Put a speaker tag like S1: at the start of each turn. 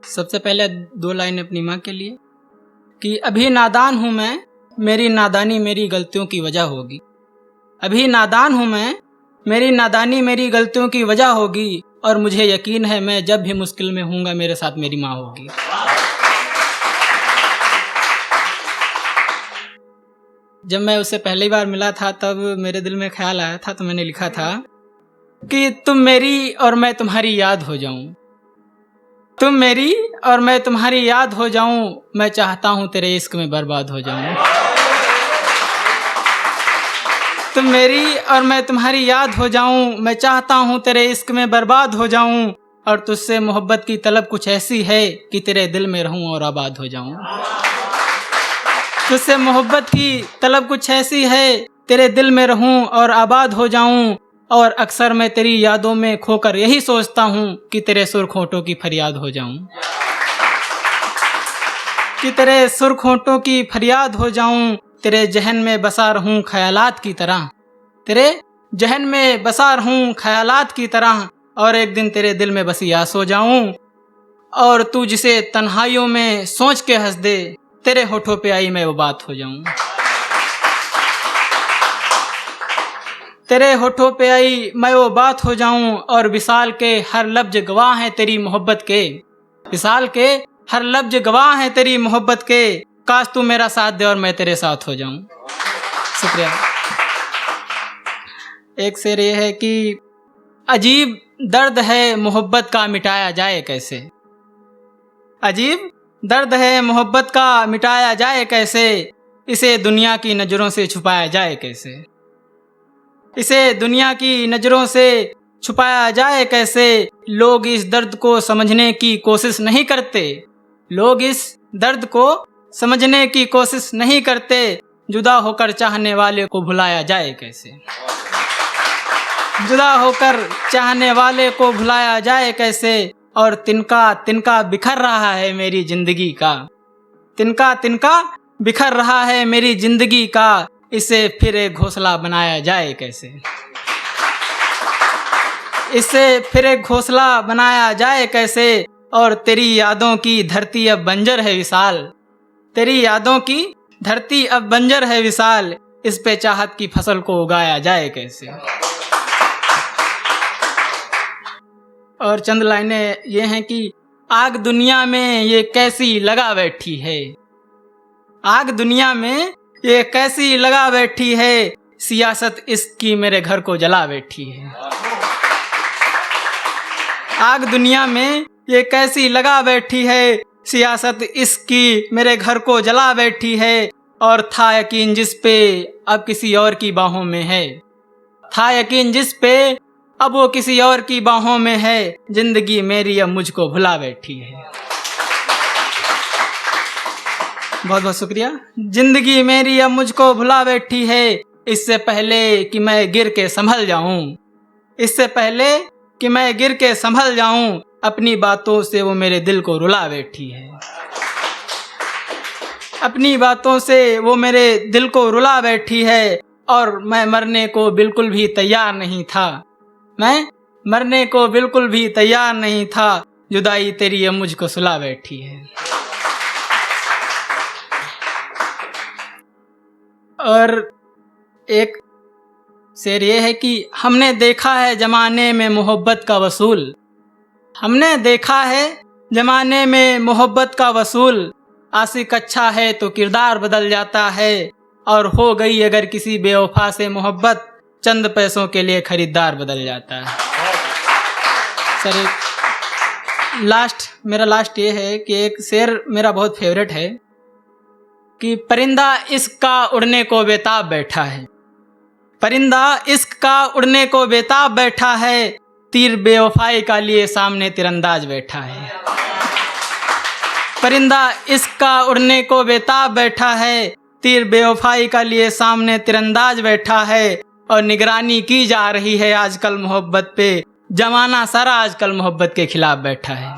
S1: सबसे पहले 2 लाइन अपनी माँ के लिए कि अभी नादान हूँ मैं, मेरी नादानी मेरी गलतियों की वजह होगी। अभी नादान हूँ मैं, मेरी नादानी मेरी गलतियों की वजह होगी, और मुझे यकीन है मैं जब भी मुश्किल में हूँगा मेरे साथ मेरी माँ होगी। जब मैं उससे पहली बार मिला था तब मेरे दिल में ख्याल आया था, तो मैंने लिखा था कि तुम मेरी और मैं तुम्हारी याद हो जाऊं, तुम मेरी और मैं तुम्हारी याद हो जाऊं, मैं चाहता हूं तेरे इश्क में बर्बाद हो जाऊं। तुम मेरी और मैं तुम्हारी याद हो जाऊं, मैं चाहता हूं तेरे इश्क में बर्बाद हो जाऊं, और तुझसे मोहब्बत की तलब कुछ ऐसी है कि तेरे दिल में रहूं और आबाद हो जाऊं। तुझसे मोहब्बत की तलब कुछ ऐसी है, तेरे दिल में रहूं और आबाद हो जाऊं, और अक्सर मैं तेरी यादों में खोकर यही सोचता हूं कि तेरे सुर्ख होठों की फरियाद हो जाऊं, कि तेरे सुर्ख होठों की फरियाद हो जाऊं, तेरे जहन में बसा रहूं ख्यालात की तरह, तेरे जहन में बसा रहूं ख्यालात की तरह, और एक दिन तेरे दिल में बसी आस हो जाऊं, और तू जिसे तन्हाइयों में सोच के हंस दे, तेरे होठों पे आई मैं वो बात हो जाऊं। तेरे होठों पे आई मैं वो बात हो जाऊं, और विशाल के हर लफ्ज गवाह हैं तेरी मोहब्बत के, विशाल के हर लफ्ज गवाह हैं तेरी मोहब्बत के, काश तू मेरा साथ दे और मैं तेरे साथ हो जाऊं। शुक्रिया। एक शेर ये है कि अजीब दर्द है मोहब्बत का मिटाया जाए कैसे, अजीब दर्द है मोहब्बत का मिटाया जाए कैसे, इसे दुनिया की नज़रों से छुपाया जाए कैसे, इसे दुनिया की नज़रों से छुपाया जाए कैसे, लोग इस दर्द को समझने की कोशिश नहीं करते, लोग इस दर्द को समझने की कोशिश नहीं करते, जुदा होकर चाहने वाले को भुलाया जाए कैसे, जुदा होकर चाहने वाले को भुलाया जाए कैसे, और तिनका तिनका बिखर रहा है मेरी जिंदगी का, तिनका तिनका बिखर रहा है मेरी जिंदगी का, इसे फिर एक घोंसला बनाया जाए कैसे, इसे फिर एक घोंसला बनाया जाए कैसे, और तेरी यादों की धरती अब बंजर है विशाल, तेरी यादों की धरती अब बंजर है विशाल, इस पे चाहत की फसल को उगाया जाए कैसे। और चंद लाइनें ये हैं कि आग दुनिया में ये कैसी लगा बैठी है, आग दुनिया में ये कैसी लगा बैठी है, सियासत इसकी मेरे घर को जला बैठी है, आग दुनिया में ये कैसी लगा बैठी है, सियासत इसकी मेरे घर को जला बैठी है, और था यकीन जिस पे अब किसी और की बाहों में है, था यकीन जिस पे अब वो किसी और की बाहों में है, जिंदगी मेरी अब मुझको भुला बैठी है। बहुत बहुत शुक्रिया। जिंदगी मेरी अब मुझको भुला बैठी है, इससे पहले कि मैं गिर के संभल जाऊं, इससे पहले कि मैं गिर के संभल जाऊं, अपनी बातों से वो मेरे दिल को रुला बैठी है, अपनी बातों से वो मेरे दिल को रुला बैठी है, और मैं मरने को बिल्कुल भी तैयार नहीं था, मैं मरने को बिल्कुल भी तैयार नहीं था, जुदाई तेरी अब मुझको सुला बैठी है। और एक शेर ये है कि हमने देखा है ज़माने में मोहब्बत का वसूल, हमने देखा है ज़माने में मोहब्बत का वसूल, आशिक अच्छा है तो किरदार बदल जाता है, और हो गई अगर किसी बेवफा से मोहब्बत, चंद पैसों के लिए खरीदार बदल जाता है। सर मेरा लास्ट ये है कि एक शेर मेरा बहुत फेवरेट है कि परिंदा इश्क का उड़ने को बेताब बैठा है, परिंदा इश्क का उड़ने को बेताब बैठा है, तीर बेवफाई का लिए सामने तिरंदाज बैठा है, परिंदा इश्क का उड़ने को बेताब बैठा है, तीर बेवफाई का लिए सामने तिरंदाज बैठा है, और निगरानी की जा रही है आजकल मोहब्बत पे, जमाना सारा आजकल मोहब्बत के खिलाफ बैठा है।